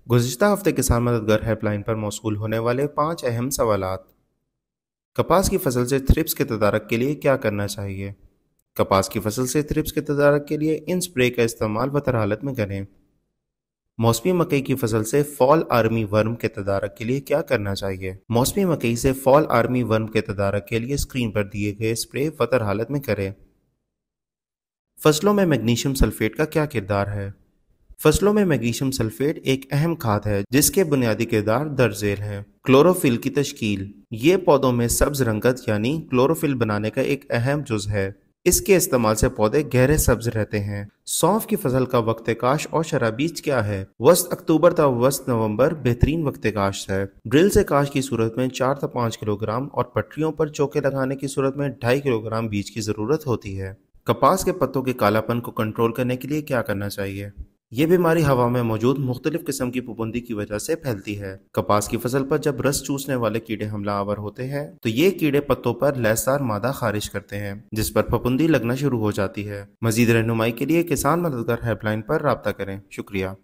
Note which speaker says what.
Speaker 1: गुज़िश्ता हफ्ते किसान मददगार हेल्पलाइन पर मौसूल होने वाले 5 अहम सवालात। कपास की फसल से थ्रिप्स के तदारक के लिए क्या करना चाहिए? कपास की फसल से थ्रिप्स के तदारक के लिए इन स्प्रे का इस्तेमाल बतर हालत में करें। मौसमी मकई की फसल से फॉल आर्मी वर्म के तदारक के लिए क्या करना चाहिए? मौसमी मकई से फॉल आर्मी वर्म के तदारक के लिए स्क्रीन पर दिए गए स्प्रे बतर हालत में करें। फसलों में मैग्नीशियम सल्फेट का क्या किरदार है? फसलों में मैग्नीशियम सल्फेट एक अहम खाद है जिसके बुनियादी किरदार दर्ज झेल हैं। क्लोरोफिल की तश्कील, ये पौधों में सब्ज रंगत यानी क्लोरोफिल बनाने का एक अहम जुज है। इसके इस्तेमाल से पौधे गहरे सब्ज रहते हैं। सौंफ की फसल का वक्त काश और शराबीज क्या है? वस्त अक्टूबर था वस्त नवंबर बेहतरीन वक्त काश है। ड्रिल से काश की सूरत में 4 से 5 किलोग्राम और पटरियों पर चौके लगाने की सूरत में 2.5 किलोग्राम बीज की जरूरत होती है। कपास के पत्तों के कालापन को कंट्रोल करने के लिए क्या करना चाहिए? ये बीमारी हवा में मौजूद मुख्तलिफ किस्म की फफूंदी की वजह से फैलती है। कपास की फसल पर जब रस चूसने वाले कीड़े हमला आवर होते हैं तो ये कीड़े पत्तों पर लैसदार मादा खारिज करते हैं जिस पर फफूंदी लगना शुरू हो जाती है। मजीद रहनुमाई के लिए किसान मददगार हेल्पलाइन पर राब्ता करें। शुक्रिया।